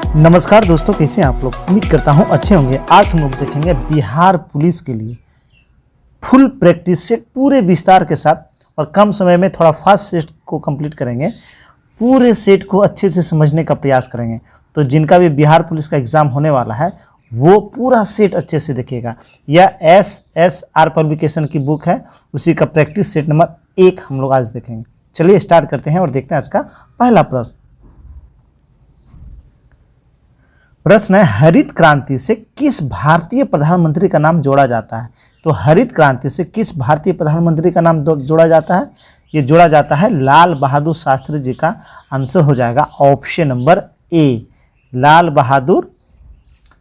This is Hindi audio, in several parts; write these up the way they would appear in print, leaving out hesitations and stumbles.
नमस्कार दोस्तों, कैसे हैं आप लोग। उम्मीद करता हूं अच्छे होंगे। आज हम लोग देखेंगे बिहार पुलिस के लिए फुल प्रैक्टिस सेट पूरे विस्तार के साथ, और कम समय में थोड़ा फास्ट सेट को कंप्लीट करेंगे। पूरे सेट को अच्छे से समझने का प्रयास करेंगे। तो जिनका भी बिहार पुलिस का एग्ज़ाम होने वाला है वो पूरा सेट अच्छे से देखेगा। यह SSR पब्लिकेशन की बुक है, उसी का प्रैक्टिस सेट नंबर 1 हम लोग आज देखेंगे। चलिए स्टार्ट करते हैं और देखते हैं आज का पहला प्रश्न। प्रश्न है, हरित क्रांति से किस भारतीय प्रधानमंत्री का नाम जोड़ा जाता है। तो हरित क्रांति से किस भारतीय प्रधानमंत्री का नाम जोड़ा जाता है। ये जोड़ा जाता है लाल बहादुर शास्त्री जी का। आंसर हो जाएगा option number A, Lal Bahadur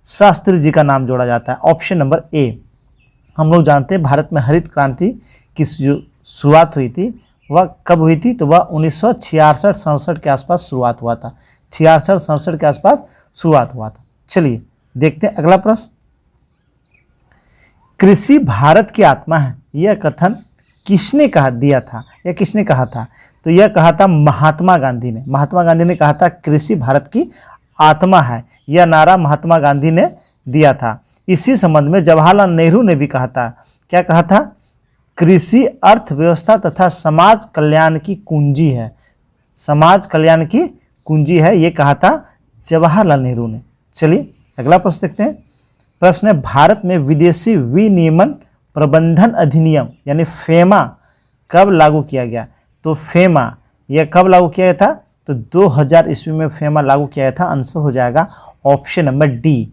Shastri ji का नाम जोड़ा जाता है। Option number A. हम लोग जानते हैं भारत में हरित क्रांति की शुरुआत हुई थी, वह कब हुई थी। तो वह 1966-67 के आसपास शुरुआत हुआ था। 66-67 के आसपास शुरुआत हुआ था। चलिए देखते हैं अगला प्रश्न। कृषि भारत की आत्मा है, यह कथन किसने दिया था या किसने कहा था। तो यह कहा था महात्मा गांधी ने। महात्मा गांधी ने कहा था कृषि भारत की आत्मा है। यह नारा महात्मा गांधी ने दिया था। इसी संबंध में जवाहरलाल नेहरू ने भी कहा था। क्या कहा था। कृषि अर्थव्यवस्था तथा समाज कल्याण की कुंजी है। समाज कल्याण की कुंजी है, ये कहा था जवाहरलाल नेहरू ने। चलिए अगला प्रश्न देखते हैं। प्रश्न है, भारत में विदेशी विनियमन प्रबंधन अधिनियम यानी फेमा कब लागू किया गया। तो फेमा यह कब लागू किया गया था। तो 2000 ईस्वी में फेमा लागू किया गया था। आंसर हो जाएगा ऑप्शन नंबर डी,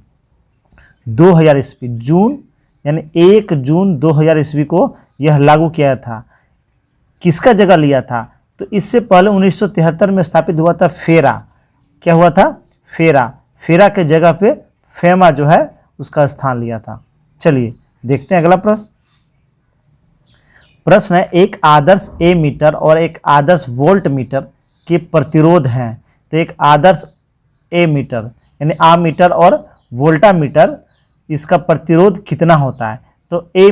2000 ईस्वी। जून यानी 1 जून 2000 ईस्वी को यह लागू किया था। किसका जगह लिया था। तो इससे पहले 1973 में स्थापित हुआ था फेरा। क्या हुआ था। फेरा के जगह पे फेमा जो है उसका स्थान लिया था। चलिए देखते हैं अगला प्रश्न। प्रश्न है, एक आदर्श ए मीटर और एक आदर्श वोल्ट मीटर के प्रतिरोध हैं। तो एक आदर्श ए मीटर यानी आ मीटर और वोल्टा मीटर, इसका प्रतिरोध कितना होता है। तो ए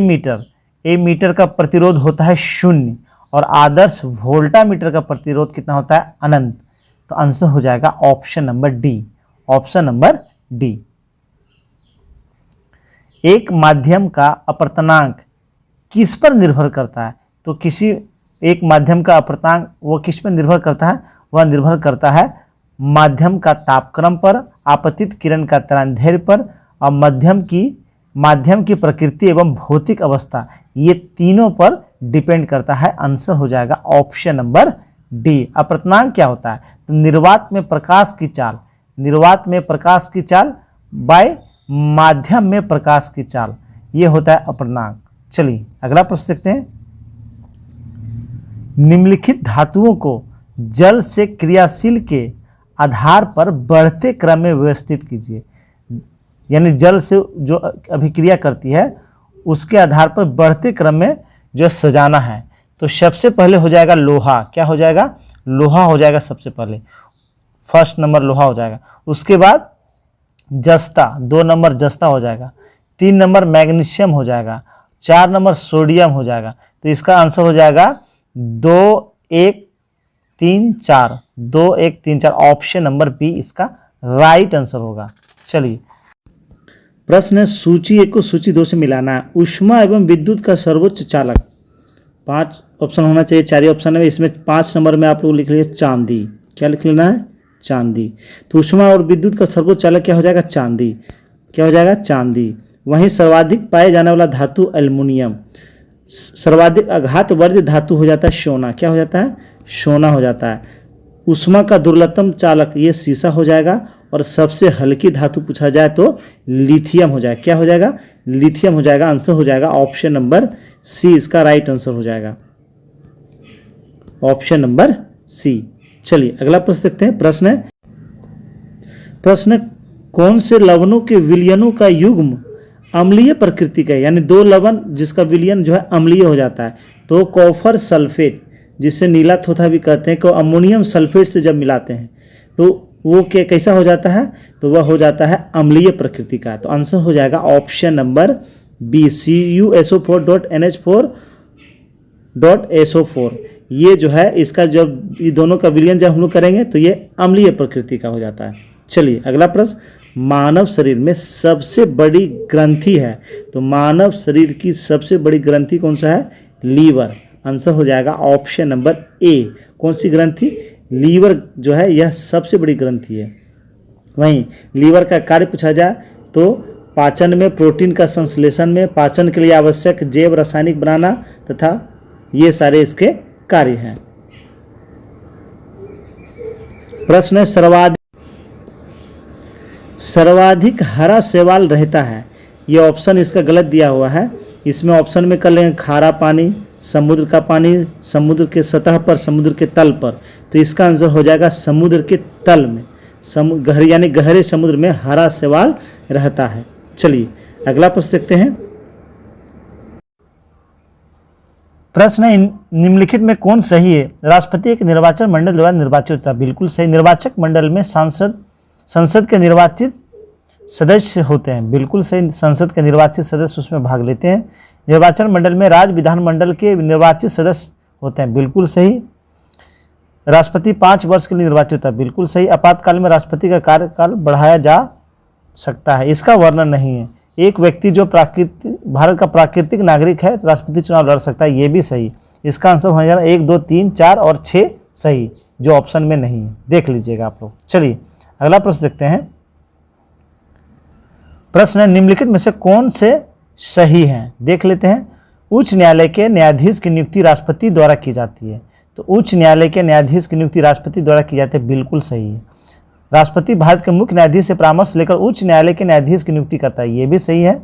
मीटर का प्रतिरोध होता है 0 और आदर्श वोल्टा मीटर का प्रतिरोध कितना होता है, अनंत। तो आंसर हो जाएगा option number D, option number D. एक माध्यम का अपवर्तनांक किस पर निर्भर करता है। तो किसी एक माध्यम का अपवर्तनांक वो किस पर निर्भर करता है। वह निर्भर करता है माध्यम का तापक्रम पर, आपतित किरण का तरंगदैर्घ्य पर और माध्यम की प्रकृति एवं भौतिक अवस्था, ये तीनों पर डिपेंड करता है। आंसर हो जाएगा ऑप्शन नंबर डी। अपवर्तनांक क्या होता है। तो निर्वात में प्रकाश की चाल बाय माध्यम में प्रकाश की चाल, ये होता है अपवर्तनांक। चलिए अगला प्रश्न देखते हैं। निम्नलिखित धातुओं को जल से क्रियाशील के आधार पर बढ़ते क्रम में व्यवस्थित कीजिए। यानी जल से जो अभिक्रिया करती है उसके आधार पर बढ़ते क्रम में जो सजाना है। तो सबसे पहले हो जाएगा लोहा। क्या हो जाएगा। लोहा हो जाएगा सबसे पहले, फर्स्ट नंबर लोहा हो जाएगा। उसके बाद जस्ता, 2 नंबर जस्ता हो जाएगा। 3 नंबर मैग्नीशियम हो जाएगा। 4 नंबर सोडियम हो जाएगा। तो इसका आंसर हो जाएगा 2 1 3 4, 2 1 3 4। ऑप्शन नंबर बी इसका राइट आंसर होगा। चलिए प्रश्न है, सूची 1 को सूची 2 से मिलाना है। ऊष्मा एवं विद्युत का सर्वोच्च चालक, 5 ऑप्शन होना चाहिए, 4 ही ऑप्शन है। इसमें 5 नंबर में आप लोग लिख लीजिए चांदी। क्या लिख लेना है, चांदी। तो ऊष्मा और विद्युत का सर्वोच्च चालक क्या हो जाएगा, चांदी। क्या हो जाएगा, चांदी। वहीं सर्वाधिक पाए जाने वाला धातु एल्युमिनियम। सर्वाधिक आघातवर्धी धातु हो जाता है सोना। क्या हो जाता है, सोना हो जाता है। ऊष्मा का दुर्लभतम चालक ये सीसा हो जाएगा। और सबसे हल्की धातु पूछा जाए तो लिथियम हो जाएगा। क्या हो जाएगा, लिथियम हो जाएगा। आंसर हो जाएगा ऑप्शन नंबर सी, इसका राइट आंसर हो जाएगा ऑप्शन नंबर सी। चलिए अगला प्रश्न देखते हैं। प्रश्न कौन से लवणों के विलयनों का युग्म अम्लीय प्रकृति का है। यानी 2 लवण जिसका विलयन जो है अम्लीय हो जाता है। तो कॉपर सल्फेट, जिसे नीला थोथा भी कहते हैं, को अमोनियम सल्फेट से जब मिलाते हैं तो वो कैसा हो जाता है। तो वह हो जाता है अम्लीय प्रकृति का। तो आंसर हो जाएगा ऑप्शन नंबर बी, CuSO4.NH4.SO4। ये जो है इसका जब ये दोनों का विलयन जब हम लोग करेंगे तो ये अम्लीय प्रकृति का हो जाता है। चलिए अगला प्रश्न, मानव शरीर में सबसे बड़ी ग्रंथि है, तो मानव शरीर की सबसे बड़ी ग्रंथि कौन सा है? लीवर। आंसर हो जाएगा ऑप्शन नंबर ए। कौन सी ग्रंथि? लीवर जो है यह सबसे बड़ी ग्रंथि है। वहीं लीवर का कार्य पूछा जाए तो पाचन में, प्रोटीन का संश्लेषण में, पाचन के लिए आवश्यक जैव रासायनिक बनाना तथा ये सारे इसके कार्य हैं। प्रश्न है, सर्वाधिक हरा शैवाल रहता है। ये ऑप्शन इसका गलत दिया हुआ है। इसमें ऑप्शन में कर लेंगे खारा पानी, समुद्र का पानी, समुद्र के सतह पर, समुद्र के तल पर। तो इसका आंसर हो जाएगा समुद्र के तल में, यानी गहरे समुद्र में हरा शैवाल रहता है। चलिए अगला प्रश्न देखते हैं। प्रश्न है, निम्नलिखित में कौन सही है? राष्ट्रपति एक निर्वाचन मंडल द्वारा निर्वाचित होता है। बिल्कुल सही। निर्वाचक मंडल में संसद के निर्वाचित सदस्य होते हैं। बिल्कुल सही। संसद के निर्वाचित सदस्य उसमें भाग लेते हैं। निर्वाचन मंडल में राज्य विधानमंडल के निर्वाचित सदस्य होते हैं। बिल्कुल सही। राष्ट्रपति 5 वर्ष के लिए निर्वाचित होता है। बिल्कुल सही। आपातकाल में राष्ट्रपति का कार्यकाल बढ़ाया जा सकता है, इसका वर्णन नहीं है। एक व्यक्ति जो भारत का प्राकृतिक नागरिक है राष्ट्रपति चुनाव लड़ सकता है, ये भी सही। इसका आंसर हो जाएगा 1, 2, 3, 4 और 6 सही, जो ऑप्शन में नहीं है। देख लीजिएगा आप लोग। चलिए अगला प्रश्न देखते हैं। प्रश्न है, निम्नलिखित में से कौन से सही हैं? देख लेते हैं। उच्च न्यायालय के न्यायाधीश की नियुक्ति राष्ट्रपति द्वारा की जाती है, तो उच्च न्यायालय के न्यायाधीश की नियुक्ति राष्ट्रपति द्वारा की जाती है। बिल्कुल सही है। राष्ट्रपति भारत के मुख्य न्यायाधीश से परामर्श लेकर उच्च न्यायालय के न्यायाधीश की नियुक्ति करता है, ये भी सही है।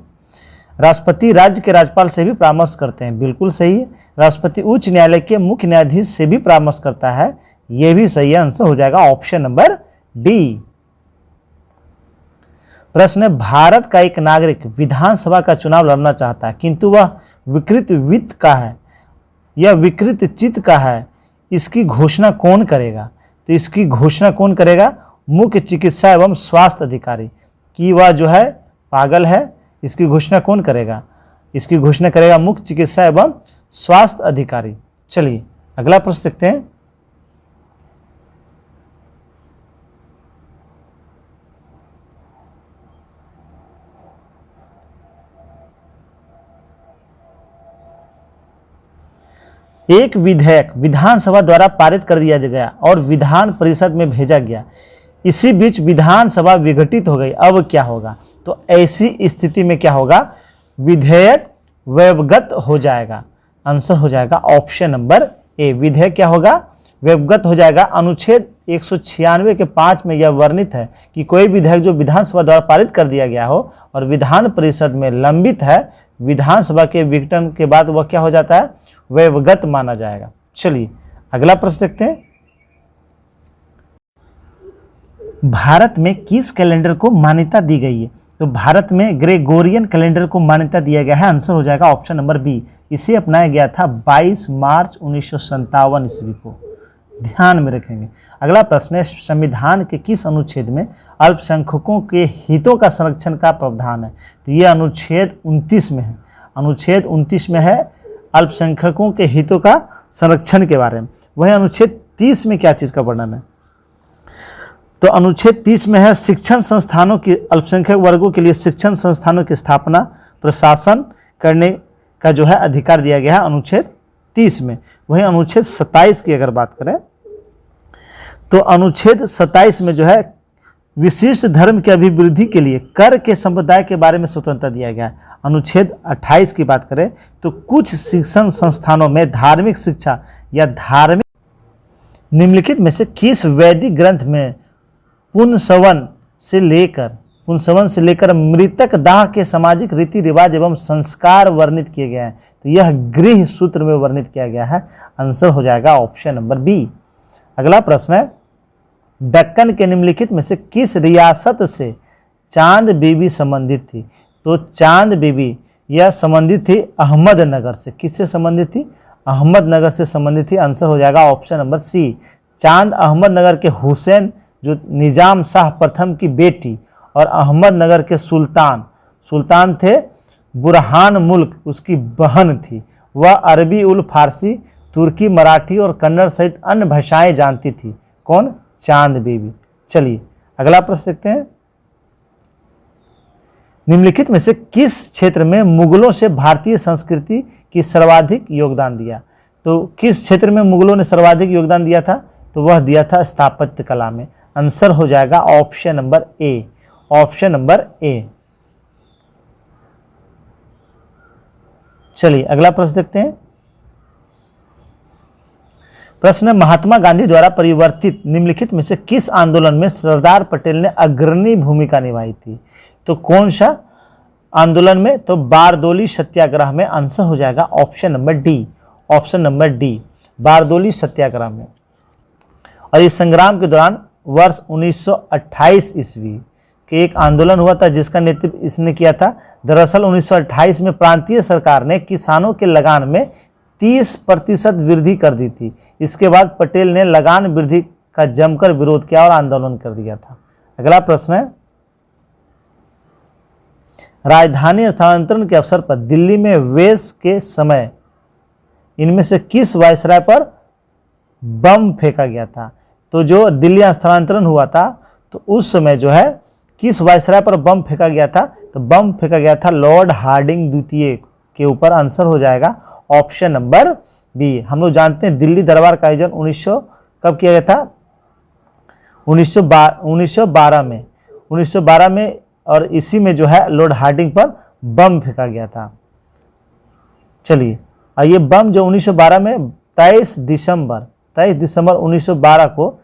राष्ट्रपति राज्य के राज्यपाल से भी परामर्श करते हैं, बिल्कुल सही है। राष्ट्रपति उच्च न्यायालय के मुख्य न्यायाधीश से भी परामर्श करता है, ये भी सही है। आंसर हो जाएगा ऑप्शन नंबर डी। प्रश्न है, भारत का एक नागरिक विधानसभा का चुनाव लड़ना चाहता है किंतु वह विकृत वित्त का है या विकृत चित्त का है, इसकी घोषणा कौन करेगा? तो इसकी घोषणा कौन करेगा? मुख्य चिकित्सा एवं स्वास्थ्य अधिकारी कि वह जो है पागल है, इसकी घोषणा कौन करेगा? इसकी घोषणा करेगा मुख्य चिकित्सा एवं स्वास्थ्य अधिकारी। चलिए अगला प्रश्न देखते हैं। एक विधेयक विधानसभा द्वारा पारित कर दिया गया और विधान परिषद में भेजा गया, इसी बीच विधानसभा विघटित हो गई, अब क्या होगा? तो ऐसी स्थिति में क्या होगा? विधेयक वैवगत हो जाएगा। आंसर हो जाएगा ऑप्शन नंबर ए। विधेयक क्या होगा? वैवगत हो जाएगा। अनुच्छेद 196 के 5 में यह वर्णित है कि कोई विधेयक जो विधानसभा द्वारा पारित कर दिया गया हो और विधान परिषद में लंबित है, विधानसभा के विघटन के बाद वह क्या हो जाता है? वैवगत माना जाएगा। चलिए अगला प्रश्न देखते हैं। भारत में किस कैलेंडर को मान्यता दी गई है? तो भारत में ग्रेगोरियन कैलेंडर को मान्यता दिया गया है। आंसर हो जाएगा ऑप्शन नंबर बी। इसे अपनाया गया था 22 मार्च 1957 ईस्वी को, ध्यान में रखेंगे। अगला प्रश्न है, संविधान के किस अनुच्छेद में अल्पसंख्यकों के हितों का संरक्षण का प्रावधान है? तो ये अनुच्छेद 29 में है। अनुच्छेद 29 में है अल्पसंख्यकों के हितों का संरक्षण के बारे में। वही अनुच्छेद 30 में क्या चीज़ का वर्णन है? तो अनुच्छेद 30 में है शिक्षण संस्थानों की, अल्पसंख्यक वर्गों के लिए शिक्षण संस्थानों की स्थापना, प्रशासन करने का जो है अधिकार दिया गया है अनुच्छेद 30 में। वहीं अनुच्छेद 27 की अगर बात करें तो अनुच्छेद 27 में जो है विशिष्ट धर्म की अभिवृद्धि के लिए कर के संप्रदाय के बारे में स्वतंत्रता दिया गया है। अनुच्छेद 28 की बात करें तो कुछ शिक्षण संस्थानों में धार्मिक शिक्षा या धार्मिक, निम्नलिखित में से किस वैदिक ग्रंथ में पुंसवन से लेकर मृतक दाह के सामाजिक रीति रिवाज एवं संस्कार वर्णित किए गए हैं? तो यह गृह सूत्र में वर्णित किया गया है। आंसर हो जाएगा ऑप्शन नंबर बी। अगला प्रश्न है, दक्कन के निम्नलिखित में से किस रियासत से चांद बीबी संबंधित थी? तो चांद बीबी यह संबंधित थी अहमदनगर से। किससे संबंधित थी? अहमदनगर से संबंधित थी। आंसर हो जाएगा ऑप्शन नंबर सी। चांद अहमदनगर के हुसैन जो निजाम शाह प्रथम की बेटी और अहमदनगर के सुल्तान थे बुरहान मुल्क उसकी बहन थी। वह अरबी उल फारसी, तुर्की, मराठी और कन्नड़ सहित अन्य भाषाएं जानती थी। कौन? चांद बीबी। चलिए अगला प्रश्न देखते हैं, निम्नलिखित में से किस क्षेत्र में मुगलों से भारतीय संस्कृति की सर्वाधिक योगदान दिया? तो किस क्षेत्र में मुगलों ने सर्वाधिक योगदान दिया था? तो वह दिया था स्थापत्य कला में। आंसर हो जाएगा option number A, option number A. चलिए अगला प्रश्न देखते हैं। प्रश्न है, महात्मा गांधी द्वारा परिवर्तित निम्नलिखित में से किस आंदोलन में सरदार पटेल ने अग्रणी भूमिका निभाई थी? तो कौन सा आंदोलन में? तो बारदोली सत्याग्रह में। आंसर हो जाएगा option number D, option number D, Bardoli Satyagraha में। और इस संग्राम के दौरान वर्ष 1928 ईस्वी के एक आंदोलन हुआ था जिसका नेतृत्व इसने किया था। दरअसल 1928 में प्रांतीय सरकार ने किसानों के लगान में 30% वृद्धि कर दी थी। इसके बाद पटेल ने लगान वृद्धि का जमकर विरोध किया और आंदोलन कर दिया था। अगला प्रश्न है, राजधानी स्थानांतरण के अवसर पर दिल्ली में वेश के समय इनमें से किस वायसराय पर बम फेंका गया था? तो जो दिल्ली स्थानांतरण हुआ था तो उस समय जो है किस वायसराय पर बम फेंका गया था? तो बम फेंका गया था लॉर्ड हार्डिंग द्वितीय के ऊपर। आंसर हो जाएगा ऑप्शन नंबर बी। हम लोग जानते हैं दिल्ली दरबार का आयोजन 1900 कब किया गया था? 1912 में, 1912 में। और इसी में जो है लॉर्ड हार्डिंग पर बम फेंका गया था। चलिए, और ये बम जो 1912 में 23 दिसंबर 1912 को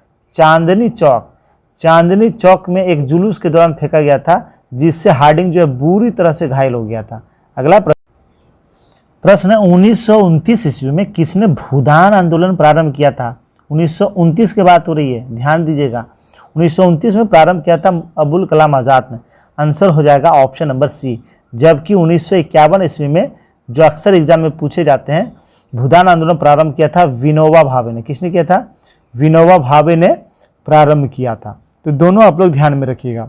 चांदनी चौक में एक जुलूस के दौरान फेंका गया था जिससे हार्डिंग जो है बुरी तरह से घायल हो गया था। अगला प्रश्न है, 1929 ईस्वी में किसने भूदान आंदोलन प्रारंभ किया था? 1929 की बात हो रही है, ध्यान दीजिएगा। 1929 में प्रारंभ किया था अबुल कलाम आज़ाद ने। आंसर हो जाएगा ऑप्शन नंबर सी। जबकि 1951 ईस्वी में जो अक्सर एग्जाम में पूछे जाते हैं, भूदान आंदोलन प्रारंभ किया था विनोबा भावे ने। किसने किया था? विनोबा भावे ने प्रारंभ किया था। तो दोनों आप लोग ध्यान में रखिएगा।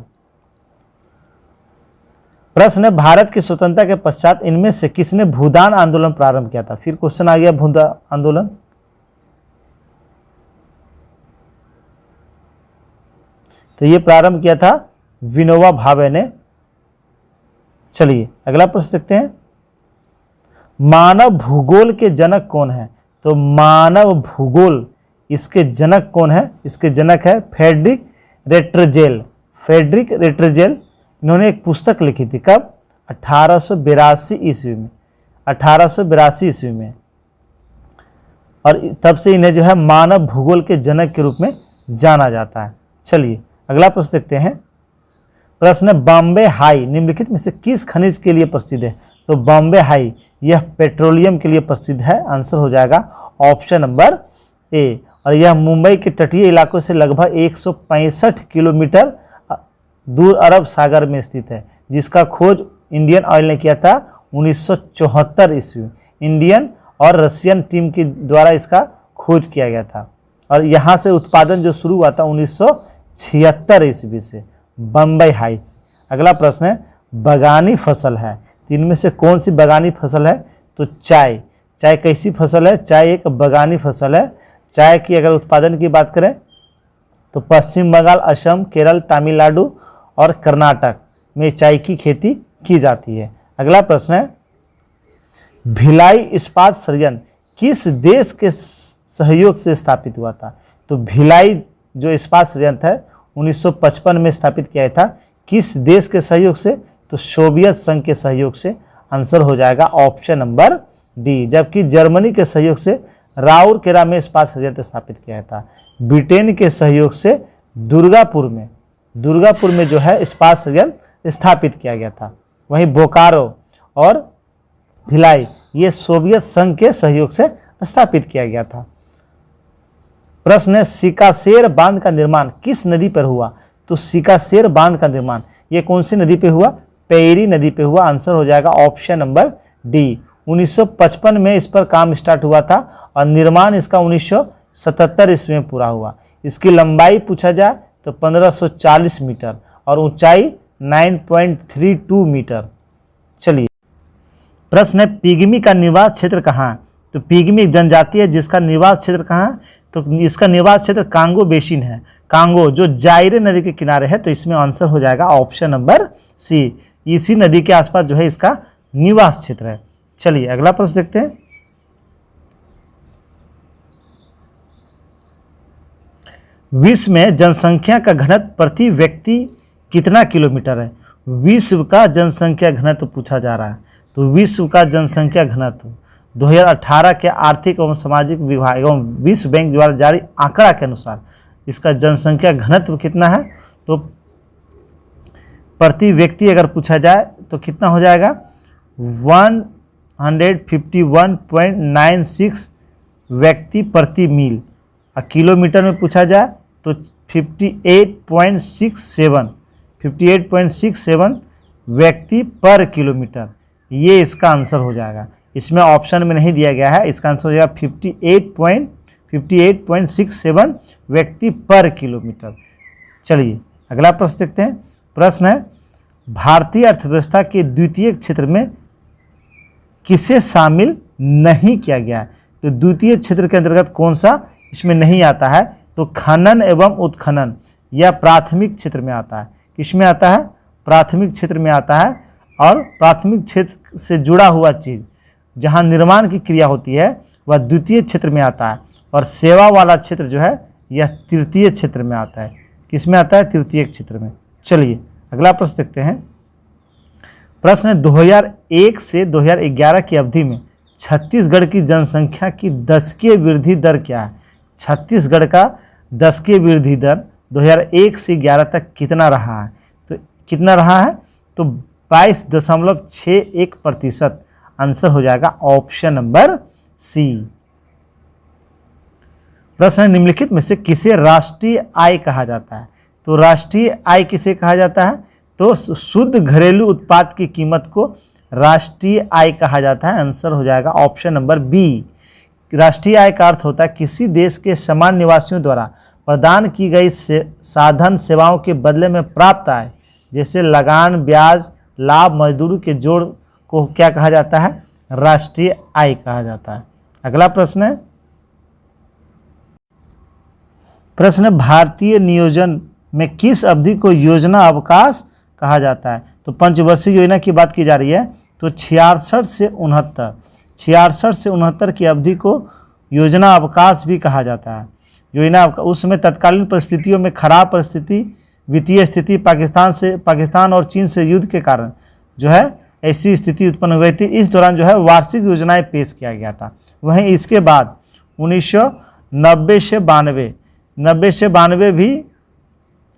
प्रश्न है, भारत की स्वतंत्रता के पश्चात इनमें से किसने भूदान आंदोलन प्रारंभ किया था? फिर क्वेश्चन आ गया भूदान आंदोलन। तो ये प्रारंभ किया था विनोबा भावे ने। चलिए अगला प्रश्न देखते हैं, मानव भूगोल के जनक कौन है? तो मानव भूगोल इसके जनक कौन है? इसके जनक है फ्रेडरिक रेटरजेल। फ्रेडरिक रेटरजेल इन्होंने एक पुस्तक लिखी थी। कब? 1882 ईस्वी में, 1882 ईस्वी में। और तब से इन्हें जो है मानव भूगोल के जनक के रूप में जाना जाता है। चलिए अगला प्रश्न देखते हैं। प्रश्न है, बॉम्बे हाई निम्नलिखित में से किस खनिज के लिए प्रसिद्ध है? तो बॉम्बे हाई यह पेट्रोलियम के लिए प्रसिद्ध है। आंसर हो जाएगा ऑप्शन नंबर ए। और यह मुंबई के तटीय इलाकों से लगभग 165 किलोमीटर दूर अरब सागर में स्थित है, जिसका खोज इंडियन ऑयल ने किया था 1974 ईस्वी। इंडियन और रशियन टीम के द्वारा इसका खोज किया गया था। और यहाँ से उत्पादन जो शुरू हुआ था 1976 ईस्वी से, बम्बई हाई से। अगला प्रश्न है, बगानी फसल है तो इनमें से कौन सी बगानी फसल है? तो चाय। चाय कैसी फसल है? चाय एक बगानी फसल है। चाय की अगर उत्पादन की बात करें तो पश्चिम बंगाल, असम, केरल, तमिलनाडु और कर्नाटक में चाय की खेती की जाती है। अगला प्रश्न है, भिलाई इस्पात संयंत्र किस देश के सहयोग से स्थापित हुआ था? तो भिलाई जो इस्पात संयंत्र है 1955 में स्थापित किया था। किस देश के सहयोग से? तो सोवियत संघ के सहयोग से। आंसर हो जाएगा ऑप्शन नंबर डी। जबकि जर्मनी के सहयोग से राउरकेला में इस्पात संयंत्र स्थापित किया था। ब्रिटेन के सहयोग से दुर्गापुर में जो है इस्पात संयंत्र स्थापित किया गया था। वहीं बोकारो और भिलाई ये सोवियत संघ के सहयोग से स्थापित किया गया था। प्रश्न है, सिकासेर बांध का निर्माण किस नदी पर हुआ? तो सिकासेर बांध का निर्माण ये कौन सी नदी पे हुआ? पेरी नदी पे हुआ। आंसर हो जाएगा ऑप्शन नंबर डी। 1955 में इस पर काम स्टार्ट हुआ था और निर्माण इसका 1977 ईस्वी में पूरा हुआ। इसकी लंबाई पूछा जाए तो 1540 मीटर और ऊंचाई 9.32 मीटर। चलिए प्रश्न है, पिग्मी का निवास क्षेत्र कहाँ है? तो पिग्मी एक जनजाति है जिसका निवास क्षेत्र कहाँ है? तो इसका निवास क्षेत्र कांगो बेसिन है। कांगो जो जायरे नदी के किनारे है, तो इसमें आंसर हो जाएगा ऑप्शन नंबर सी। इसी नदी के आसपास जो है इसका निवास क्षेत्र है। चलिए अगला प्रश्न देखते हैं। विश्व में जनसंख्या का घनत्व प्रति व्यक्ति कितना किलोमीटर है? विश्व का जनसंख्या घनत्व पूछा जा रहा है। तो विश्व का जनसंख्या घनत्व 2018 के आर्थिक एवं सामाजिक विभाग एवं विश्व बैंक द्वारा जारी आंकड़ा के अनुसार इसका जनसंख्या घनत्व कितना है? तो प्रति व्यक्ति अगर पूछा जाए तो कितना हो जाएगा? 151.96 व्यक्ति प्रति मील। और किलोमीटर में पूछा जाए तो 58.67 व्यक्ति पर किलोमीटर। ये इसका आंसर हो जाएगा। इसमें ऑप्शन में नहीं दिया गया है, इसका आंसर हो जाएगा 58.67 व्यक्ति पर किलोमीटर। चलिए अगला प्रश्न देखते हैं। प्रश्न है भारतीय अर्थव्यवस्था के द्वितीय क्षेत्र में किसे शामिल नहीं किया गया है? तो द्वितीय क्षेत्र के अंतर्गत कौन सा इसमें नहीं आता है? तो खनन एवं उत्खनन या प्राथमिक क्षेत्र में आता है। किसमें आता है? प्राथमिक क्षेत्र में आता है। और प्राथमिक क्षेत्र से जुड़ा हुआ चीज़ जहाँ निर्माण की क्रिया होती है वह द्वितीय क्षेत्र में आता है। और सेवा वाला क्षेत्र जो है यह तृतीय क्षेत्र में आता है। किस में आता है? तृतीय क्षेत्र में। चलिए अगला प्रश्न देखते हैं। प्रश्न है 2001 से 2011 की अवधि में छत्तीसगढ़ की जनसंख्या की दशकीय वृद्धि दर क्या है? छत्तीसगढ़ का दशकीय वृद्धि दर 2001 से 11 तक कितना रहा है? तो कितना रहा है? तो 22.61%। आंसर हो जाएगा ऑप्शन नंबर सी। प्रश्न है निम्नलिखित में से किसे राष्ट्रीय आय कहा जाता है? तो राष्ट्रीय आय किसे कहा जाता है? तो शुद्ध घरेलू उत्पाद की कीमत को राष्ट्रीय आय कहा जाता है। आंसर हो जाएगा ऑप्शन नंबर बी। राष्ट्रीय आय का अर्थ होता है किसी देश के सामान्य निवासियों द्वारा प्रदान की गई साधन सेवाओं के बदले में प्राप्त आय, जैसे लगान, ब्याज, लाभ, मजदूरी के जोड़ को क्या कहा जाता है? राष्ट्रीय आय कहा जाता है। अगला प्रश्न है। प्रश्न है भारतीय नियोजन में किस अवधि को योजना अवकाश कहा जाता है? तो पंचवर्षीय योजना की बात की जा रही है। तो 66 से 69 की अवधि को योजना अवकाश भी कहा जाता है। योजना उस समय तत्कालीन परिस्थितियों में खराब परिस्थिति, वित्तीय स्थिति, पाकिस्तान और चीन से युद्ध के कारण जो है ऐसी स्थिति उत्पन्न हो गई थी। इस दौरान जो है वार्षिक योजनाएं पेश किया गया था। वहीं इसके बाद 1990 से 92 भी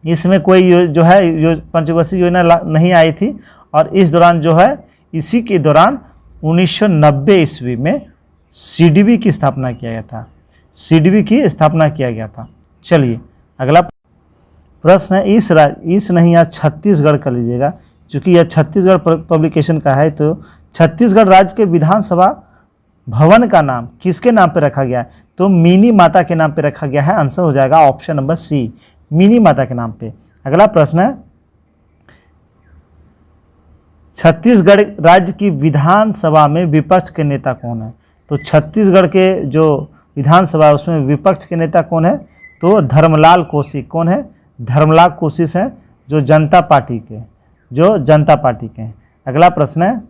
इसमें कोई जो है पंचवर्षीय योजना नहीं आई थी। और इस दौरान जो है इसी के दौरान 1990 ईस्वी में सीडीबी की स्थापना किया गया था। सीडीबी की स्थापना किया गया था। चलिए अगला प्रश्न है यहाँ छत्तीसगढ़ कर लीजिएगा, क्योंकि यह छत्तीसगढ़ पब्लिकेशन का है। तो छत्तीसगढ़ राज्य के विधानसभा भवन का नाम किसके नाम पर रखा गया है? तो मिनी माता के नाम पर रखा गया है। आंसर हो जाएगा ऑप्शन नंबर सी, मिनी माता के नाम पे। अगला प्रश्न है छत्तीसगढ़ राज्य की विधानसभा में विपक्ष के नेता कौन है? तो छत्तीसगढ़ के जो विधानसभा है उसमें विपक्ष के नेता कौन है? तो धर्मलाल कौशिक। कौन है? धर्मलाल कौशिक हैं, जो जनता पार्टी के हैं। अगला प्रश्न है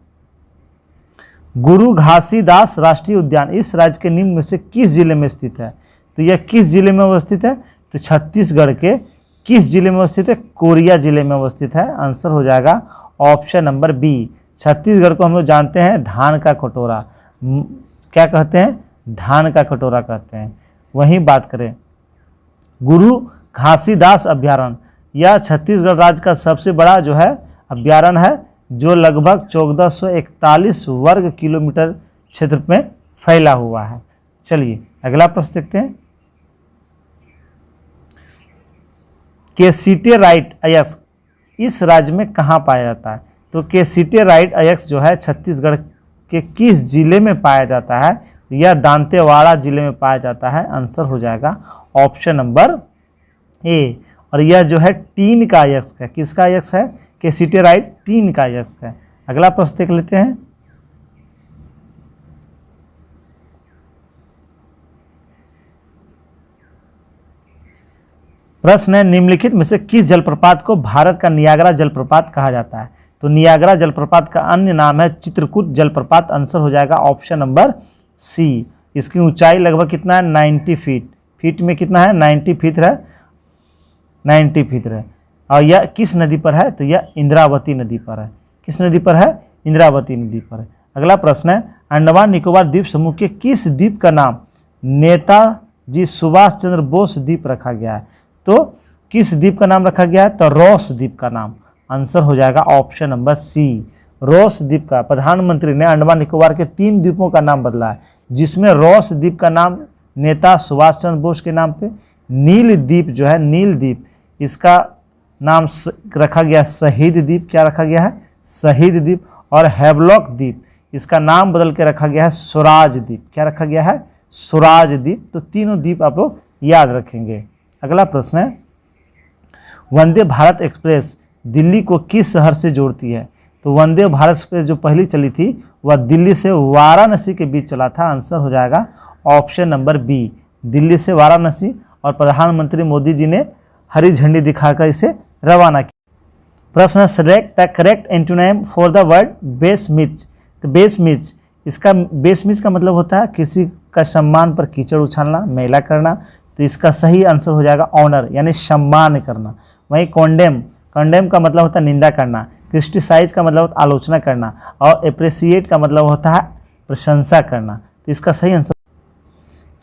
गुरु घासीदास राष्ट्रीय उद्यान इस राज्य के निम्न में से किस जिले में स्थित है? तो यह किस जिले में अवस्थित है? तो छत्तीसगढ़ के किस जिले में अवस्थित है? कोरिया जिले में अवस्थित है। आंसर हो जाएगा ऑप्शन नंबर बी। छत्तीसगढ़ को हम लोग जानते हैं धान का कटोरा, क्या कहते हैं? धान का कटोरा कहते हैं। वहीं बात करें गुरु घासीदास अभ्यारण्य, यह छत्तीसगढ़ राज्य का सबसे बड़ा जो है अभ्यारण्य है, जो लगभग 1441 वर्ग किलोमीटर क्षेत्र में फैला हुआ है। चलिए अगला प्रश्न देखते हैं। केसिटेराइट अयस्क इस राज्य में कहाँ पाया जाता है? तो केसिटेराइट अयस्क जो है छत्तीसगढ़ के किस जिले में पाया जाता है? यह दांतेवाड़ा जिले में पाया जाता है। आंसर हो जाएगा ऑप्शन नंबर ए। और यह जो है टीन का अयस्क है। किसका अयस्क है? केसिटेराइट टीन का अयस्क है। अगला प्रश्न देख लेते हैं। प्रश्न है, निम्नलिखित में से किस जलप्रपात को भारत का नियाग्रा जलप्रपात कहा जाता है? तो नियाग्रा जलप्रपात का अन्य नाम है चित्रकूट जलप्रपात। आंसर हो जाएगा ऑप्शन नंबर सी। इसकी ऊंचाई लगभग कितना है? 90 फीट। फीट में कितना है? 90 फीट है, 90 फीट है। और यह किस नदी पर है? तो यह इंद्रावती नदी पर है। किस नदी पर है? इंद्रावती नदी पर है। अगला प्रश्न है, अंडमान निकोबार द्वीप समूह के किस द्वीप का नाम नेताजी सुभाष चंद्र बोस द्वीप रखा गया है? तो किस द्वीप का नाम रखा गया है? तो रॉस द्वीप का नाम। आंसर हो जाएगा ऑप्शन नंबर सी, रॉस द्वीप का। प्रधानमंत्री ने अंडमान निकोबार के 3 द्वीपों का नाम बदला है, जिसमें रॉस द्वीप का नाम नेता सुभाष चंद्र बोस के नाम पे, नील द्वीप जो है, नील द्वीप, इसका नाम रखा गया शहीद द्वीप। क्या रखा गया है? शहीद द्वीप। और हैवलॉक द्वीप, इसका नाम बदल के रखा गया है स्वराज द्वीप। क्या रखा गया है? स्वराज द्वीप। तो तीनों द्वीप आप लोग याद रखेंगे। अगला प्रश्न है, वंदे भारत एक्सप्रेस दिल्ली को किस शहर से जोड़ती है? तो वंदे भारत एक्सप्रेस जो पहली चली थी वह दिल्ली से वाराणसी के बीच चला था। आंसर हो जाएगा ऑप्शन नंबर बी, दिल्ली से वाराणसी। और प्रधानमंत्री मोदी जी ने हरी झंडी दिखाकर इसे रवाना किया। प्रश्न है, select the correct antonym for the word besmirch. तो बेसमिच, इसका बेसमिच का मतलब होता है किसी का सम्मान पर कीचड़ उछालना, मैला करना। तो इसका सही आंसर हो जाएगा ऑनर, यानी सम्मान करना। वहीं कॉन्डेम, कॉन्डेम का मतलब होता है निंदा करना। क्रिटिसाइज का मतलब होता है आलोचना करना। और अप्रिसिएट का मतलब होता है प्रशंसा करना। तो इसका सही answer,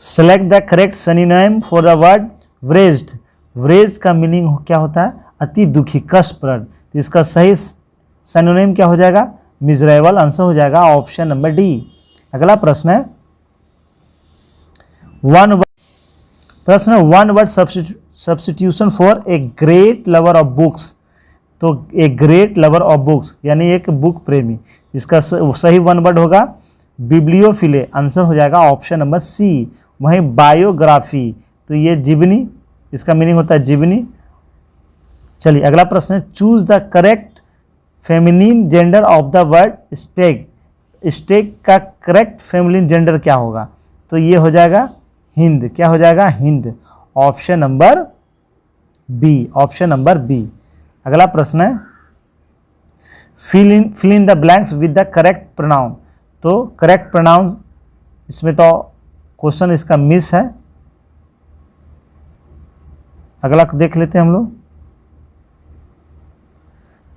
select the correct synonym for the word wreathed. Wreathed का मीनिंग क्या होता है? अति दुखी, कष्टप्रद। तो इसका सही सिनोनिम क्या हो जाएगा? मिजरेबल। आंसर हो जाएगा ऑप्शन नंबर डी। अगला प्रश्न है, प्रश्न one word substitution for a great lover of books. तो a great lover of books यानी एक बुक प्रेमी, इसका सही वन वर्ड होगा बिब्लियोफिले। आंसर हो जाएगा ऑप्शन नंबर सी। वहीं बायोग्राफी, तो ये जीवनी, इसका मीनिंग होता है जीवनी। चलिए अगला प्रश्न है, choose the correct feminine gender of the word स्टेग। स्टेग का करेक्ट फेमिनिन जेंडर क्या होगा? तो ये हो जाएगा हिंद। क्या हो जाएगा? Hind. Option number B, option number B. अगला प्रश्न है, fill in the blanks with the correct pronoun. तो करेक्ट प्रोनाउन, इसमें तो क्वेश्चन इसका मिस है। अगला देख लेते हैं हम लोग।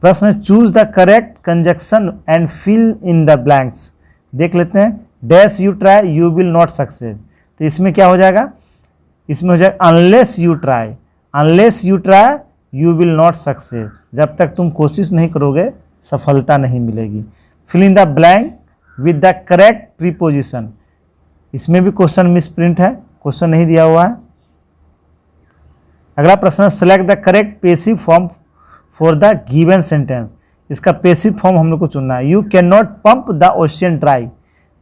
प्रश्न, choose the correct conjunction and fill in the blanks. देख लेते हैं, dash you try you will not success. तो इसमें क्या हो जाएगा? इसमें हो जाएगा unless you try, unless you try you will not success. जब तक तुम कोशिश नहीं करोगे सफलता नहीं मिलेगी। Fill in the blank with the correct preposition, इसमें भी क्वेश्चन मिस प्रिंट है, क्वेश्चन नहीं दिया हुआ है। अगला प्रश्न, select the correct passive form for the given sentence. इसका पेसिव फॉर्म हम लोग को चुनना है। You can not pump the ocean dry.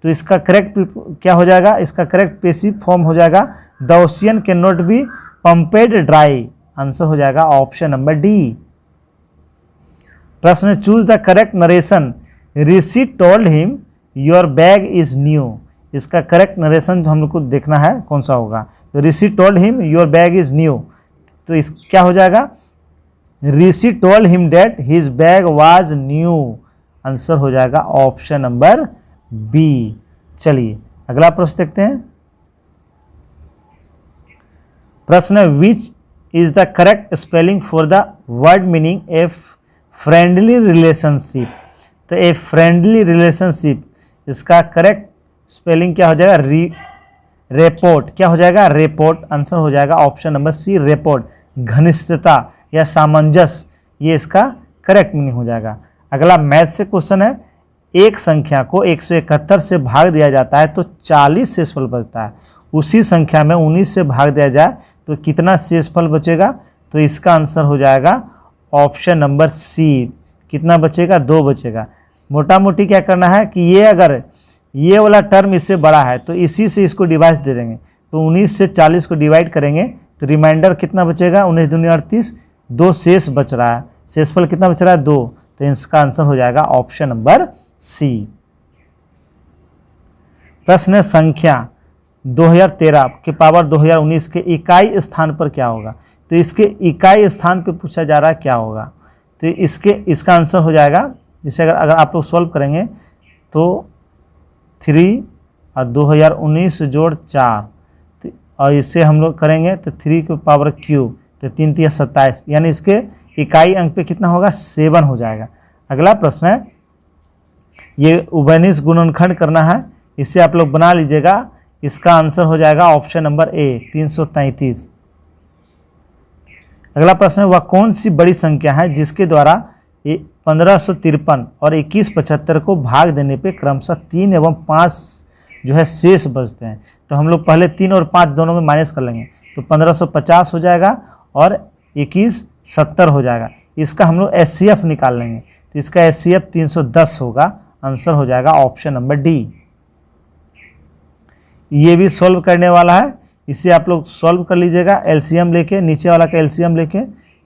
तो इसका करेक्ट क्या हो जाएगा? इसका करेक्ट पेसिव फॉर्म हो जाएगा the ocean can not be pumped dry. Answer हो जाएगा ऑप्शन नंबर डी। प्रश्न, choose the correct narration. Rishi told him your bag is new. इसका करेक्ट नरेशन हम लोग को देखना है कौन सा होगा। तो Rishi told him your bag is new. तो इस क्या हो जाएगा? Rishi told him that his bag was new. Answer हो जाएगा ऑप्शन नंबर बी। चलिए अगला प्रश्न देखते हैं। प्रश्न, which is the correct spelling for the word meaning a friendly relationship. तो ए फ्रेंडली रिलेशनशिप, इसका करेक्ट स्पेलिंग क्या हो जाएगा? रेपोर्ट। क्या हो जाएगा? रेपोर्ट। आंसर हो जाएगा ऑप्शन नंबर सी, रेपोर्ट। घनिष्ठता या सामंजस्य, ये इसका करेक्ट मीनिंग हो जाएगा। अगला मैथ से क्वेश्चन है, एक संख्या को 171 से भाग दिया जाता है तो 40 शेषफल बचता है। उसी संख्या में 19 से भाग दिया जाए तो कितना शेषफल बचेगा? तो इसका आंसर हो जाएगा ऑप्शन नंबर सी। कितना बचेगा? 2 बचेगा। मोटा मोटी क्या करना है कि ये अगर ये वाला टर्म इससे बड़ा है तो इसी से इसको डिवाइड दे देंगे। तो 19 से 40 को डिवाइड करेंगे तो रिमाइंडर कितना बचेगा? 19 दूनी 38, 2 शेष बच रहा है। शेषफल कितना बच रहा है? 2। तो इसका आंसर हो जाएगा ऑप्शन नंबर सी। प्रश्न, संख्या 2013 के पावर 2019 के इकाई स्थान पर क्या होगा? तो तो इसके इकाई स्थान पे पूछा जा रहा है क्या होगा, तो इसका आंसर हो जाएगा, जैसे अगर आप लोग सॉल्व करेंगे तो 3 और 2019 जोड़ 4, और इससे हम लोग करेंगे तो 3 की पावर क्यूब, तो 3 3 27, यानी इसके इकाई अंक पे कितना होगा 7 हो जाएगा। अगला प्रश्न है, ये उभयनिष्ठ गुणनखंड करना है, इससे आप लोग बना लीजिएगा। इसका आंसर हो जाएगा ऑप्शन नंबर ए 333। अगला प्रश्न है, वह कौन सी बड़ी संख्या है जिसके द्वारा 1553 और 2175 को भाग देने पे क्रमशः 3 एवं 5 जो है शेष बचते हैं। तो हम लोग पहले 3 और 5 दोनों में माइनस कर लेंगे, तो 1550 हो जाएगा और 2170 हो जाएगा। इसका हम लोग एचसीएफ निकाल लेंगे, तो इसका एचसीएफ 310 होगा। आंसर हो जाएगा ऑप्शन नंबर डी। ये भी सॉल्व करने वाला है, इसे आप लोग सॉल्व कर लीजिएगा एलसीएम लेके, नीचे वाला का एलसीएम लेके।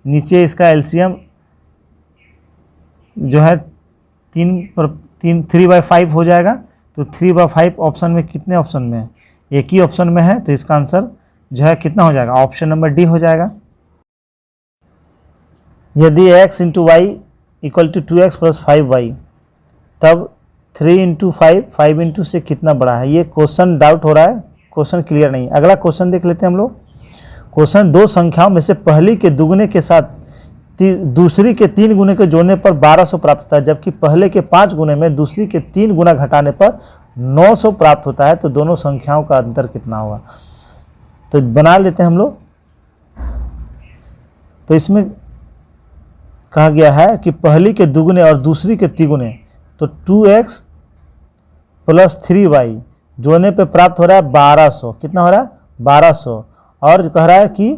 नीचे इसका एलसीएम जो है 3/5 हो जाएगा, तो 3/5 ऑप्शन में कितने ऑप्शन में है, एक ही ऑप्शन में है, तो इसका आंसर जो है कितना हो जाएगा, ऑप्शन नंबर डी हो जाएगा। यदि x × y = 2x + 5y, तब 3 × 5 5 × से कितना बड़ा है। ये क्वेश्चन डाउट हो रहा है, क्वेश्चन क्लियर नहीं है। अगला क्वेश्चन देख लेते हैं हम लोग। क्वेश्चन, दो संख्याओं में से पहली के दुगने के साथ दूसरी के 3 गुने के जोड़ने पर 1200 प्राप्त होता है, जबकि पहले के 5 गुने में दूसरी के 3 गुना घटाने पर 900 प्राप्त होता है। तो दोनों संख्याओं का अंतर कितना होगा, तो बना लेते हैं हम लोग। तो इसमें कहा गया है कि पहली के दुगने और दूसरी के तिगुने, तो 2x + 3y जोड़ने पे प्राप्त हो रहा है 1200। कितना हो रहा है 1200। और कह रहा है कि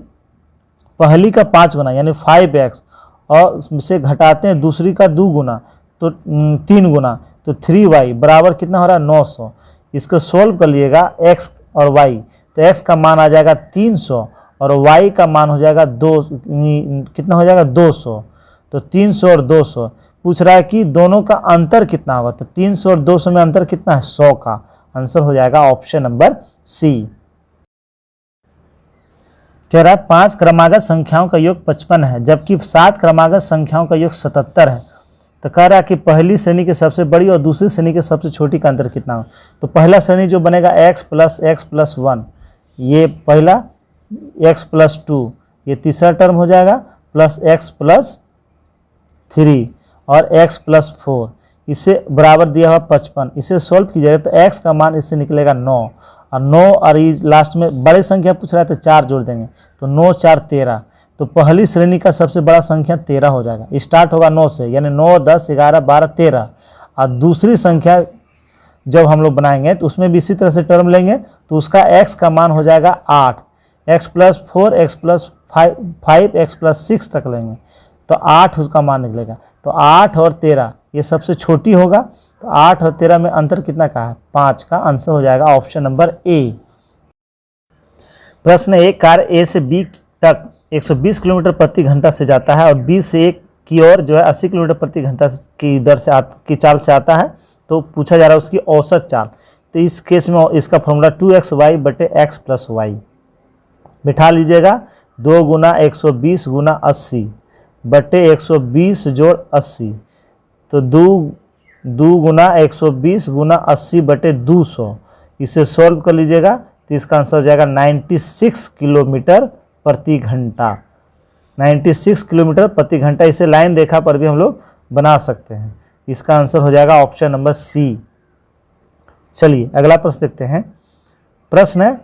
पहली का 5 गुना यानी 5x, और उससे घटाते हैं दूसरी का 2 गुना, तो 3 गुना, तो 3y बराबर कितना हो रहा है 900। इसको सोल्व कर लिएगा x और y, तो x का मान आ जाएगा 300 और y का मान हो जाएगा कितना हो जाएगा 200। तो 300 और 200 पूछ रहा है कि दोनों का अंतर कितना होगा, तो 300 और 200 में अंतर कितना है 100 का। आंसर हो जाएगा ऑप्शन नंबर सी। कह रहा है 5 क्रमागत संख्याओं का योग 55 है, जबकि 7 क्रमागत संख्याओं का योग 77 है। तो कह रहा है कि पहली श्रेणी के सबसे बड़ी और दूसरी श्रेणी के सबसे छोटी का अंतर कितना हो। तो पहला श्रेणी जो बनेगा x + x + 1, ये पहला, x + 2 ये तीसरा टर्म हो जाएगा, प्लस x + 3 और x + 4, इसे बराबर दिया हुआ 55। इसे सॉल्व कीजिएगा तो x का मान इससे निकलेगा 9, और 9 और लास्ट में बड़ी संख्या पूछ रहा है तो 4 जोड़ देंगे, तो 9 4 13। तो पहली श्रेणी का सबसे बड़ा संख्या 13 हो जाएगा, स्टार्ट होगा 9 से, यानी 9 10 11 12 13। और दूसरी संख्या जब हम लोग बनाएंगे तो उसमें भी इसी तरह से टर्म लेंगे, तो उसका x का मान हो जाएगा 8, x + 4 x + 5 x + 6 तक लेंगे, तो 8 उसका मान निकलेगा। तो 8 और 13 ये सबसे छोटी होगा, तो 8 और 13 में अंतर कितना का है 5 का। आंसर हो जाएगा ऑप्शन नंबर ए। प्रश्न 1, कार ए से बी तक 120 किलोमीटर प्रति घंटा से जाता है और बी से ए की ओर जो है 80 किलोमीटर प्रति घंटा की दर से की चाल से आता है। तो पूछा जा रहा है उसकी औसत चाल। तो इस केस में इसका फॉर्मूला 2xy / x + y बिठा लीजिएगा। 2 × 120 × 80 बटे 120 जोड़ 80, तो 2 × 120 × 80 बटे 200। इसे सॉल्व कर लीजिएगा तो इसका आंसर हो जाएगा 96 किलोमीटर प्रति घंटा। 96 किलोमीटर प्रति घंटा। इसे लाइन रेखा पर भी हम लोग बना सकते हैं। इसका आंसर हो जाएगा ऑप्शन नंबर सी। चलिए अगला प्रश्न देखते हैं। प्रश्न है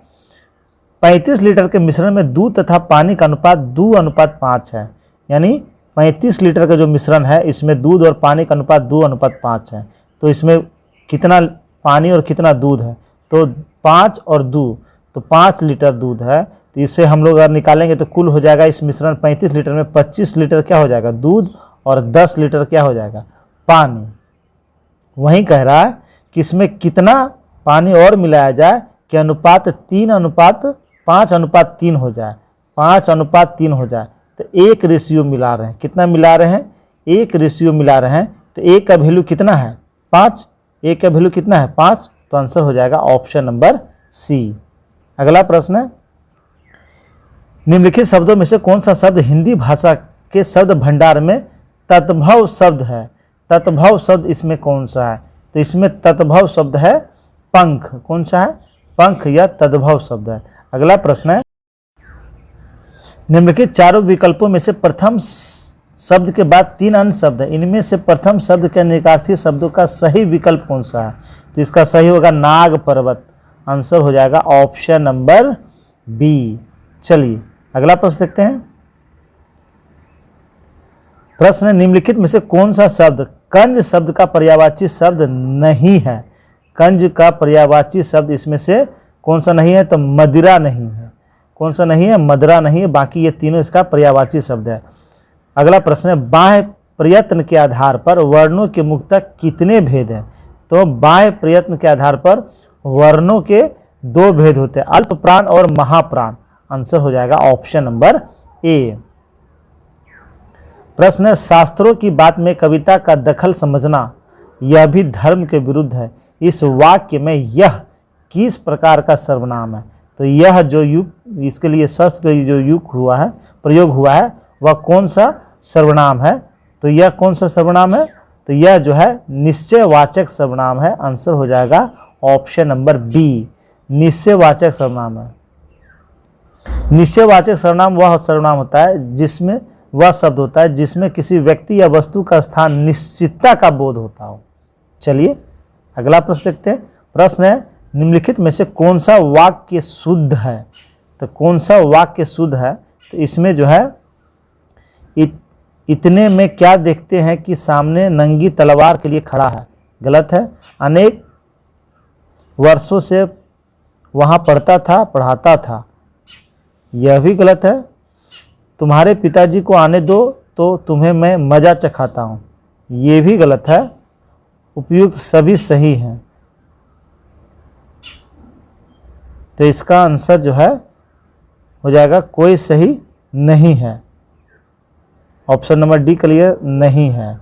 35 लीटर के मिश्रण में दूध तथा पानी का अनुपात 2:5 है, यानी 35 लीटर का जो मिश्रण है इसमें दूध और पानी का अनुपात 2:5 है। तो इसमें कितना पानी और कितना दूध है, तो 5 और 2, तो 5 लीटर दूध है। तो इसे हम लोग अगर निकालेंगे तो कुल हो जाएगा इस मिश्रण 35 लीटर में 25 लीटर क्या हो जाएगा दूध और 10 लीटर क्या हो जाएगा पानी। वहीं कह रहा है कि इसमें कितना पानी और मिलाया जाए कि अनुपात 5:3 हो जाए, 5:3 हो जाए। तो 1 रेशियो मिला रहे हैं। कितना मिला रहे हैं 1 रेशियो मिला रहे हैं। तो 1 का वैल्यू कितना है 5, 1 का वैल्यू कितना है 5। तो आंसर हो जाएगा ऑप्शन नंबर सी। अगला प्रश्न है निम्नलिखित शब्दों में से कौन सा शब्द हिंदी भाषा के शब्द भंडार में तत्भव शब्द है? तत्भव शब्द इसमें कौन सा है? तो इसमें तत्भव शब्द है पंख। कौन सा है? पंख या तद्भव शब्द है। अगला प्रश्न है, निम्नलिखित चारों विकल्पों में से प्रथम शब्द के बाद 3 अन्य शब्द है, इनमें से प्रथम शब्द के निकार्थी शब्दों का सही विकल्प कौन सा है? तो इसका सही होगा नाग पर्वत। आंसर हो जाएगा ऑप्शन नंबर बी। चलिए अगला प्रश्न देखते हैं। प्रश्न, निम्नलिखित में से कौन सा शब्द कंज शब्द का पर्यायवाची शब्द नहीं है? कंज का पर्यायवाची शब्द इसमें से कौन सा नहीं है? तो मदिरा नहीं है। कौन सा नहीं है? मदिरा नहीं है। बाकी ये तीनों इसका पर्यायवाची शब्द है। अगला प्रश्न है, बाह्य प्रयत्न के आधार पर वर्णों के मुख्यतः कितने भेद हैं? तो बाह्य प्रयत्न के आधार पर वर्णों के 2 भेद होते हैं, अल्प प्राण और महाप्राण। आंसर हो जाएगा ऑप्शन नंबर ए। प्रश्न है, शास्त्रों की बात में कविता का दखल समझना यह भी धर्म के विरुद्ध है। इस वाक्य में यह किस प्रकार का सर्वनाम है? तो यह जो युग, इसके लिए शस्त्र जो युग हुआ है, प्रयोग हुआ है, वह कौन सा सर्वनाम है? तो यह कौन सा सर्वनाम है? तो यह जो है निश्चयवाचक सर्वनाम है। आंसर हो जाएगा ऑप्शन नंबर बी, निश्चयवाचक सर्वनाम है। निश्चयवाचक सर्वनाम वह सर्वनाम होता है जिसमें वह शब्द होता है जिसमें किसी व्यक्ति या वस्तु का स्थान निश्चितता का बोध होता हो। चलिए अगला प्रश्न देखते हैं। प्रश्न है, निम्नलिखित में से कौन सा वाक्य शुद्ध है? तो कौन सा वाक्य शुद्ध है? तो इसमें जो है इतने में क्या देखते हैं कि सामने नंगी तलवार के लिए खड़ा है। गलत है। अनेक वर्षों से वहाँ पढ़ता था, पढ़ाता था। यह भी गलत है। तुम्हारे पिताजी को आने दो तो तुम्हें मैं मज़ा चखाता हूँ। ये भी गलत है। उपयुक्त सभी सही हैं। तो इसका आंसर जो है हो जाएगा कोई सही नहीं है। ऑप्शन नंबर डी क्लियर नहीं है।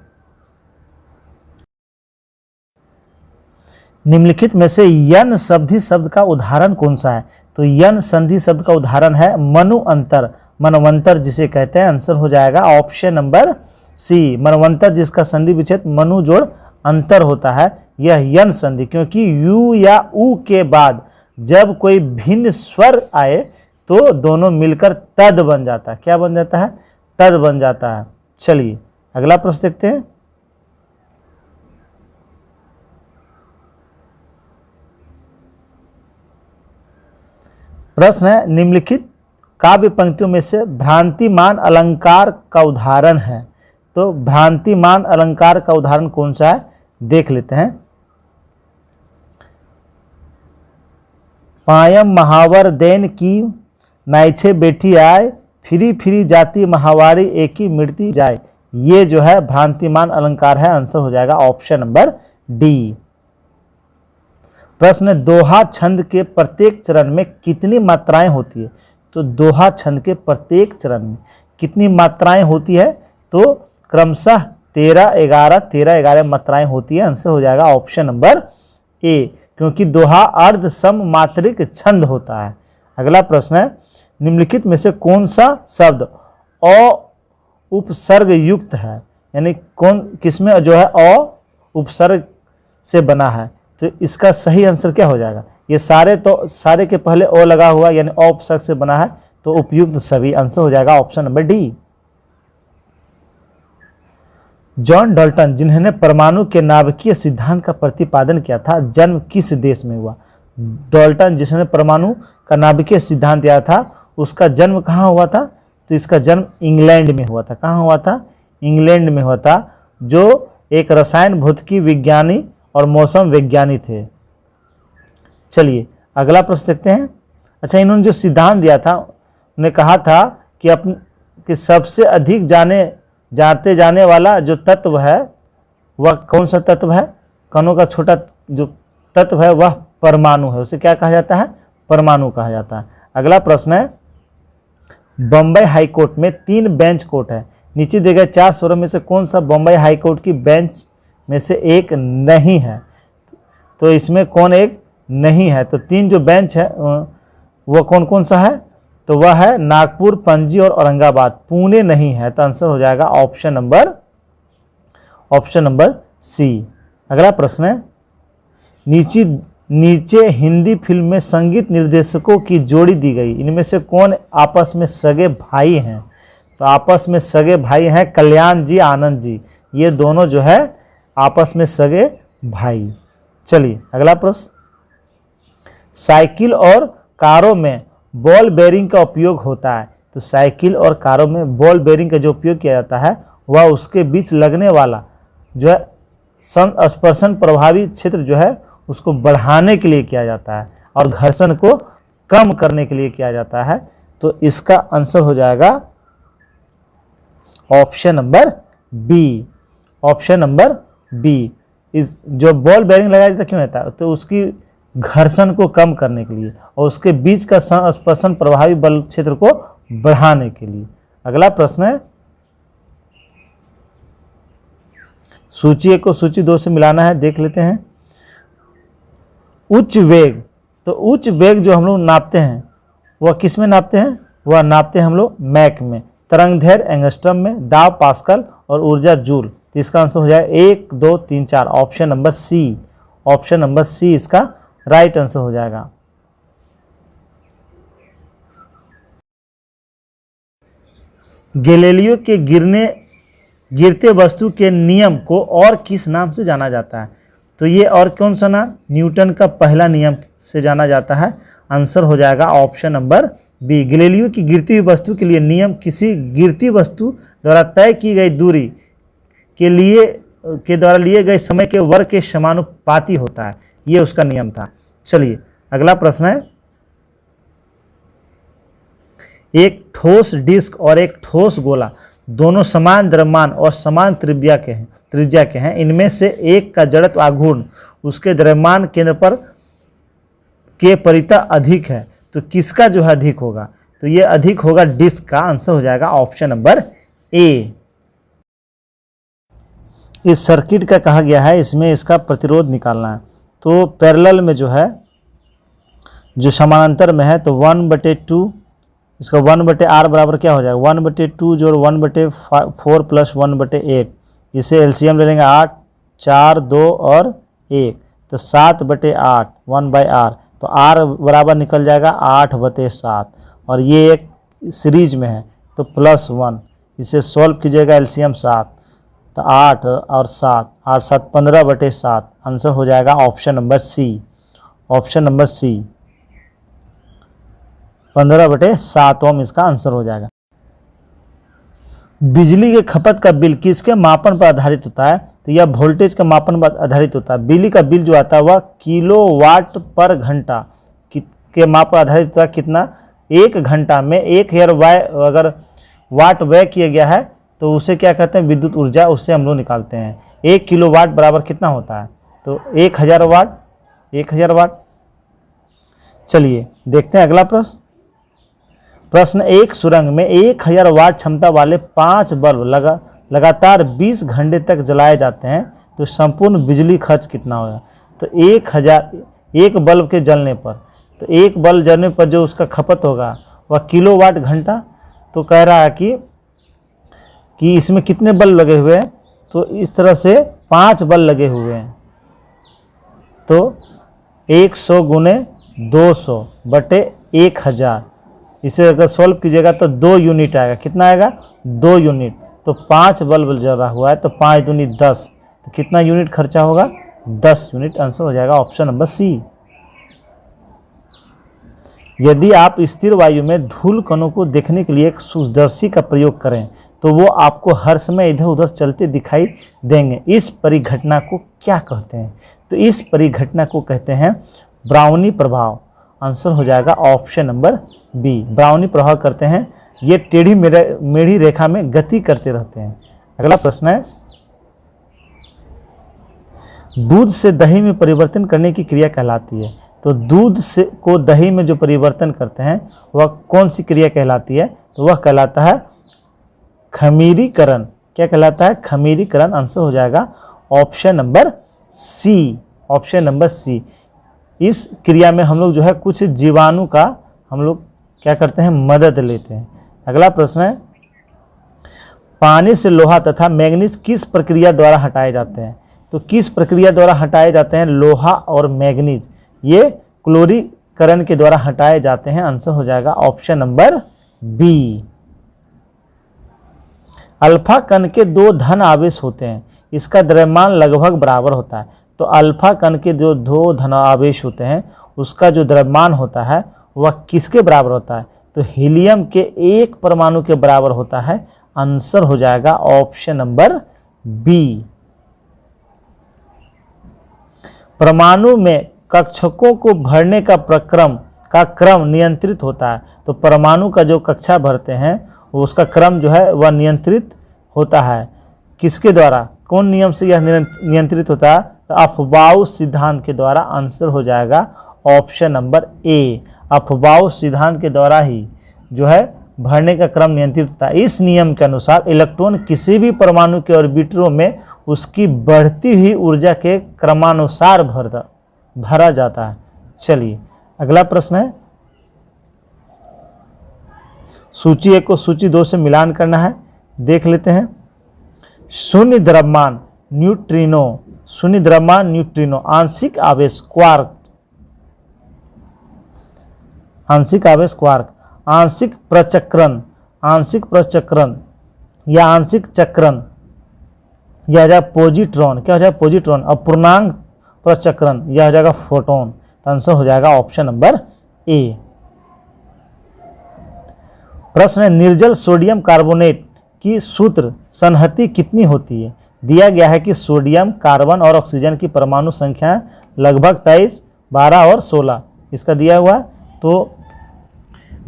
निम्नलिखित में से यन संधि शब्द का उदाहरण कौन सा है? तो यन संधि शब्द का उदाहरण है मनुअंतर, मनवंतर जिसे कहते हैं। आंसर हो जाएगा ऑप्शन नंबर सी, मनवंतर, जिसका संधि विच्छेद मनु जोड़ अंतर होता है, यह यन संधि। क्योंकि यू या उ के बाद जब कोई भिन्न स्वर आए तो दोनों मिलकर तद बन जाता है। क्या बन जाता है? तद बन जाता है। चलिए अगला प्रश्न देखते हैं। प्रश्न है, निम्नलिखित काव्य पंक्तियों में से भ्रांतिमान अलंकार का उदाहरण है। तो भ्रांतिमान अलंकार का उदाहरण कौन सा है? देख लेते हैं। पायम महावर देन की नाइछे बेटी आए, फिरी फिरी जाती महावारी एक ही मृत्यु जाए। ये जो है भ्रांतिमान अलंकार है। आंसर हो जाएगा ऑप्शन नंबर डी। प्रश्न, दोहा छंद के प्रत्येक चरण में कितनी मात्राएं होती है? तो दोहा छंद के प्रत्येक चरण में कितनी मात्राएं होती है? तो क्रमशः 13-11 मात्राएं होती है। आंसर हो जाएगा ऑप्शन नंबर ए, क्योंकि दोहा अर्ध सम मात्रिक छंद होता है। अगला प्रश्न है, निम्नलिखित में से कौन सा शब्द अ उपसर्ग युक्त है? यानी कौन किसमें जो है अ उपसर्ग से बना है? तो इसका सही आंसर क्या हो जाएगा? ये सारे के पहले ओ लगा हुआ यानी अ उपसर्ग से बना है, तो उपयुक्त सभी। आंसर हो जाएगा option number D. John Dalton, जिन्होंने परमाणु के नाभिकीय सिद्धांत का प्रतिपादन किया था, जन्म किस देश में हुआ? डाल्टन जिसने परमाणु का नाभिकीय सिद्धांत दिया था, उसका जन्म कहाँ हुआ था? तो इसका जन्म इंग्लैंड में हुआ था। कहाँ हुआ था? इंग्लैंड में हुआ था, जो एक रसायन भौतिकी विज्ञानी और मौसम वैज्ञानिक थे। चलिए अगला प्रश्न देखते हैं। अच्छा, इन्होंने जो सिद्धांत दिया था, उन्होंने कहा था कि सबसे अधिक जानते जाने वाला जो तत्व है वह कौन सा तत्व है? कणों का छोटा जो तत्व है वह परमाणु है। उसे क्या कहा जाता है? परमाणु कहा जाता है। अगला प्रश्न है, बम्बई हाईकोर्ट में 3 बेंच कोर्ट है। नीचे दिए गए 4 स्वरों में से कौन सा बम्बई हाईकोर्ट की बेंच में से एक नहीं है? तो इसमें कौन एक नहीं है? तो 3 जो बेंच है वह कौन कौन सा है? तो वह है नागपुर, पणजी और औरंगाबाद। पुणे नहीं है, तो आंसर हो जाएगा ऑप्शन नंबर सी। अगला प्रश्न है, नीचे हिंदी फिल्म में संगीत निर्देशकों की जोड़ी दी गई, इनमें से कौन आपस में सगे भाई हैं? तो आपस में सगे भाई हैं कल्याण जी, आनंद जी, ये दोनों जो है आपस में सगे भाई। चलिए अगला प्रश्न, साइकिल और कारों में बॉल बेयरिंग का उपयोग होता है। तो साइकिल और कारों में बॉल बेयरिंग का जो उपयोग किया जाता है वह उसके बीच लगने वाला जो है स्पर्शन प्रभावी क्षेत्र जो है उसको बढ़ाने के लिए किया जाता है और घर्षण को कम करने के लिए किया जाता है। तो इसका आंसर हो जाएगा option number B. Option number B. इस जो बॉल बेयरिंग लगाया जाता है क्यों होता है? तो उसकी घर्षण को कम करने के लिए और उसके बीच का स्पर्शन प्रभावी बल क्षेत्र को बढ़ाने के लिए। अगला प्रश्न है, सूची 1 को सूची 2 से मिलाना है, देख लेते हैं। उच्च वेग, तो उच्च वेग जो हम लोग नापते हैं वह किस में नापते हैं? वह नापते हैं हम लोग मैक में, तरंगदैर्घ्य एंगस्ट्रम में, दाब पास्कल और ऊर्जा जूल। तो इसका आंसर हो जाएगा 1, 2, 3, 4, option number C. Option number C इसका राइट आंसर हो जाएगा। गैलीलियो के गिरते वस्तु के नियम को और किस नाम से जाना जाता है? तो ये और कौन सा नाम? न्यूटन का पहला नियम से जाना जाता है। आंसर हो जाएगा ऑप्शन नंबर बी। गैलीलियो की गिरती हुई वस्तु के लिए नियम किसी गिरती वस्तु द्वारा तय की गई दूरी के द्वारा लिए गए समय के वर्ग के समानुपाती होता है, ये उसका नियम था। चलिए अगला प्रश्न है, एक ठोस डिस्क और एक ठोस गोला दोनों समान द्रव्यमान और समान त्रिज्या के हैं। इनमें से एक का जड़त्व आघूर्ण उसके द्रव्यमान केंद्र पर के परितः अधिक है, तो किसका जो है अधिक होगा? तो ये अधिक होगा डिस्क का। आंसर हो जाएगा ऑप्शन नंबर ए। इस सर्किट का कहा गया है, इसमें इसका प्रतिरोध निकालना है। तो पैरेलल में जो है, जो समानांतर में है, तो 1/2 इसका 1/r बराबर क्या हो जाएगा? 1/2 जोड़ 1/4 प्लस 1/8, इसे एलसीएम ले लेंगे 8, 4, 2 और 1, तो 7/8 1/r, तो r बराबर निकल जाएगा 8/7 और ये एक सीरीज में है तो +1, इसे सॉल्व कीजिएगा एलसीएम 7, तो 8 और 7, 8 7 15/7, आंसर हो जाएगा option number C. Option number C 15/7 ohm इसका आंसर हो जाएगा। बिजली के खपत का बिल किसके मापन पर आधारित होता है? तो यह वोल्टेज का मापन पर आधारित होता है। बिजली का बिल जो आता है वह किलोवाट पर घंटा के माप पर आधारित होता है। कितना? 1 घंटा में 1000 अगर वाट व्यय किया गया है तो उसे क्या कहते हैं? विद्युत ऊर्जा, उससे हम लोग निकालते हैं। 1 किलोवाट बराबर कितना होता है? तो 1000 वाट। 1000 वाट। चलिए देखते हैं अगला प्रश्न। प्रश्न, एक सुरंग में 1000 वाट क्षमता वाले 5 बल्ब लगातार 20 घंटे तक जलाए जाते हैं, तो संपूर्ण बिजली खर्च कितना होगा? तो 1 बल्ब के जलने पर, तो 1 बल्ब जलने पर जो उसका खपत होगा वह किलोवाट घंटा। तो कह रहा है कि इसमें कितने बल्ब लगे हुए हैं? तो इस तरह से 5 बल्ब लगे हुए हैं, तो 100 × 200/1000, इसे अगर सॉल्व कीजिएगा तो 2 यूनिट आएगा। कितना आएगा? 2 यूनिट। तो 5 बल्ब जला हुआ है तो 5 दूनी 10, तो कितना यूनिट खर्चा होगा? 10 यूनिट। आंसर हो जाएगा ऑप्शन नंबर सी। यदि आप स्थिर वायु में धूल कणों को देखने के लिए एक सूक्ष्मदर्शी का प्रयोग करें तो वो आपको हर समय इधर उधर चलते दिखाई देंगे। इस परिघटना को क्या कहते हैं? तो इस परिघटना को कहते हैं ब्राउनी प्रभाव। आंसर हो जाएगा ऑप्शन नंबर बी। ब्राउनी प्रभाव करते हैं, ये टेढ़ी मेढ़ी रेखा में गति करते रहते हैं। अगला प्रश्न है, दूध से दही में परिवर्तन करने की क्रिया कहलाती है। तो दूध से को दही में जो परिवर्तन करते हैं वह कौन सी क्रिया कहलाती है? तो वह कहलाता है खमीरीकरण। क्या कहलाता है? खमीरीकरण। आंसर हो जाएगा option number C. Option number C. इस क्रिया में हम लोग जो है कुछ जीवाणु का हम लोग क्या करते हैं, मदद लेते हैं। अगला प्रश्न है, पानी से लोहा तथा मैग्नीज किस प्रक्रिया द्वारा हटाए जाते हैं? तो किस प्रक्रिया द्वारा हटाए जाते हैं लोहा और मैग्नीज? ये क्लोरीकरण के द्वारा हटाए जाते हैं। आंसर हो जाएगा ऑप्शन नंबर बी। अल्फा कण के 2 धन आवेश होते हैं, इसका द्रव्यमान लगभग बराबर होता है। तो अल्फा कण के जो 2 धन आवेश होते हैं उसका जो द्रव्यमान होता है वह किसके बराबर होता है? तो हीलियम के 1 परमाणु के बराबर होता है। आंसर हो जाएगा ऑप्शन नंबर बी। परमाणु में कक्षकों को भरने का क्रम नियंत्रित होता है। तो परमाणु का जो कक्षा भरते हैं उसका क्रम जो है वह नियंत्रित होता है। किसके द्वारा, कौन नियम से यह नियंत्रित होता है? तो अफबाउ सिद्धांत के द्वारा। आंसर हो जाएगा ऑप्शन नंबर ए। अफबाउ सिद्धांत के द्वारा ही जो है भरने का क्रम नियंत्रित होता है। इस नियम के अनुसार इलेक्ट्रॉन किसी भी परमाणु के ऑर्बिटरों में उसकी बढ़ती हुई ऊर्जा के क्रमानुसार भरा जाता है। चलिए अगला प्रश्न है, सूची 1 को सूची 2 से मिलान करना है, देख लेते हैं। शून्य द्रव्यमान न्यूट्रिनो, आंशिक आवेश क्वार्क, आंशिक प्रचक्रण या आंशिक चक्रण, यह हो जाएगा पॉजिट्रॉन। क्या हो जाएगा? पॉजिट्रॉन। और पूर्णांक प्रचक्रण यह हो जाएगा फोटोन। तो आंसर हो जाएगा ऑप्शन नंबर ए। प्रश्न है, निर्जल सोडियम कार्बोनेट की सूत्र संहति कितनी होती है? दिया गया है कि सोडियम, कार्बन और ऑक्सीजन की परमाणु संख्या लगभग 23, 12 और 16 इसका दिया हुआ। तो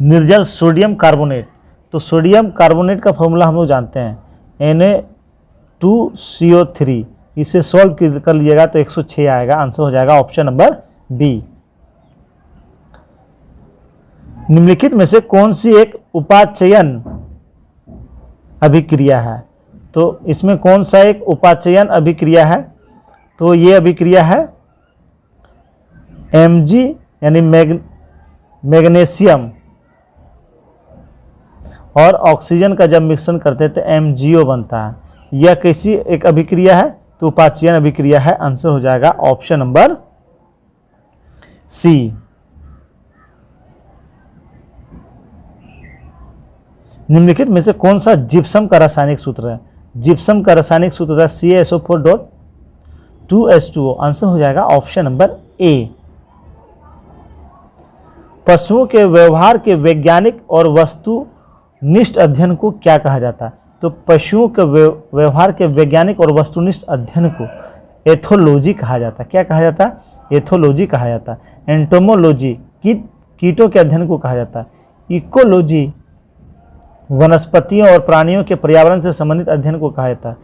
निर्जल सोडियम कार्बोनेट, तो सोडियम कार्बोनेट का फॉर्मूला हम लोग जानते हैं Na2CO3, इसे सॉल्व कर लीजिएगा तो 106 आएगा। आंसर हो जाएगा ऑप्शन नंबर बी। निम्नलिखित में से कौन सी एक उपाचयन अभिक्रिया है? तो इसमें कौन सा एक उपाचयन अभिक्रिया है? तो ये अभिक्रिया है Mg यानी मैग्नीशियम और ऑक्सीजन का जब मिश्रण करते हैं तो MgO बनता है। यह कैसी एक अभिक्रिया है? तो उपाचयन अभिक्रिया है। आंसर हो जाएगा ऑप्शन नंबर सी। निम्नलिखित में से कौन सा जिप्सम का रासायनिक सूत्र है? जिप्सम का रासायनिक सूत्र है CaSO4.2H2O। आंसर हो जाएगा ऑप्शन नंबर ए। पशुओं के व्यवहार के वैज्ञानिक और वस्तुनिष्ठ अध्ययन को क्या कहा जाता है? तो पशुओं के व्यवहार के वैज्ञानिक और वस्तुनिष्ठ अध्ययन को एथोलॉजी कहा जाता है। क्या कहा जाता है? एथोलॉजी कहा जाता है। एंटोमोलॉजी कीटों के अध्ययन को कहा जाता है। इकोलॉजी वनस्पतियों और प्राणियों के पर्यावरण से संबंधित अध्ययन को कहा जाता है।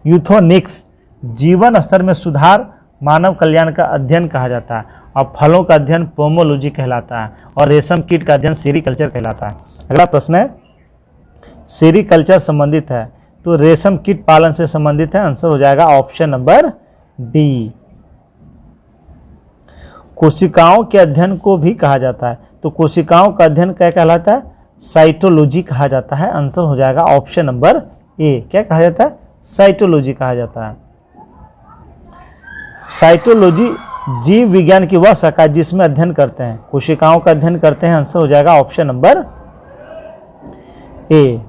यूथोनिक्स जीवन स्तर में सुधार, मानव कल्याण का अध्ययन कहा जाता है। और फलों का अध्ययन पोमोलॉजी कहलाता है। और रेशम कीट का अध्ययन सेरीकल्चर कहलाता है। अगला प्रश्न है, सेरीकल्चर संबंधित है तो रेशम कीट पालन से संबंधित है। आंसर हो जाएगा ऑप्शन नंबर डी। कोशिकाओं के अध्ययन को भी कहा जाता है तो कोशिकाओं का अध्ययन क्या कहलाता है? साइटोलॉजी कहा जाता है। आंसर हो जाएगा ऑप्शन नंबर ए। क्या कहा जाता है? साइटोलॉजी कहा जाता है। साइटोलॉजी जीव विज्ञान की वह शाखा जिसमें अध्ययन करते हैं, कोशिकाओं का अध्ययन करते हैं। आंसर हो जाएगा ऑप्शन नंबर ए।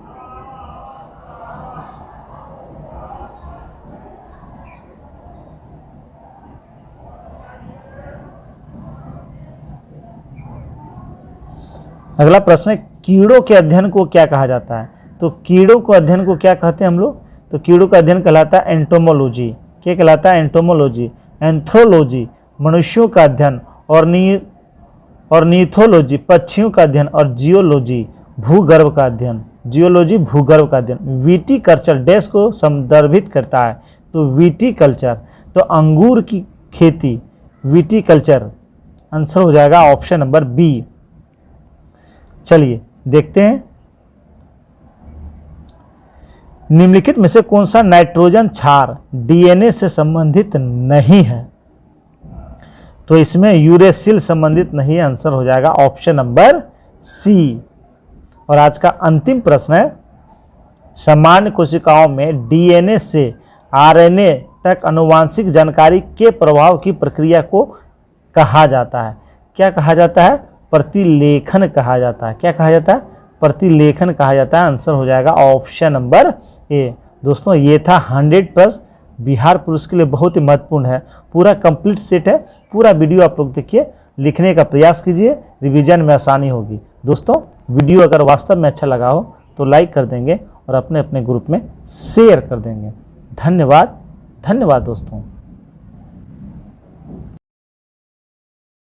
अगला प्रश्न है, कीड़ों के अध्ययन को क्या कहा जाता है? तो कीड़ों को अध्ययन को क्या कहते हैं हम लोग? तो कीड़ों का अध्ययन कहलाता है एंटोमोलॉजी। क्या कहलाता है? एंटोमोलॉजी। एंथ्रोलॉजी मनुष्यों का अध्ययन और नीथोलॉजी पक्षियों का अध्ययन और जियोलॉजी भूगर्भ का अध्ययन। जियोलॉजी भूगर्भ का अध्ययन। विटीकल्चर डैश को संदर्भित करता है तो विटीकल्चर, तो अंगूर की खेती विटीकल्चर। आंसर हो जाएगा ऑप्शन नंबर बी। चलिए देखते हैं, निम्नलिखित में से कौन सा नाइट्रोजन क्षार डीएनए से संबंधित नहीं है? तो इसमें यूरेसिल संबंधित नहीं है। आंसर हो जाएगा ऑप्शन नंबर सी। और आज का अंतिम प्रश्न है, सामान्य कोशिकाओं में डीएनए से आरएनए तक आनुवांशिक जानकारी के प्रवाह की प्रक्रिया को कहा जाता है? क्या कहा जाता है? प्रतिलेखन कहा जाता है। क्या कहा जाता है? प्रतिलेखन कहा जाता है। आंसर हो जाएगा ऑप्शन नंबर ए। दोस्तों ये था 100 प्रश्न बिहार पुलिस के लिए, बहुत ही महत्वपूर्ण है। पूरा कंप्लीट सेट है, पूरा वीडियो आप लोग देखिए, लिखने का प्रयास कीजिए, रिवीजन में आसानी होगी। दोस्तों वीडियो अगर वास्तव में अच्छा लगा हो तो लाइक कर देंगे और अपने अपने ग्रुप में शेयर कर देंगे। धन्यवाद, धन्यवाद दोस्तों।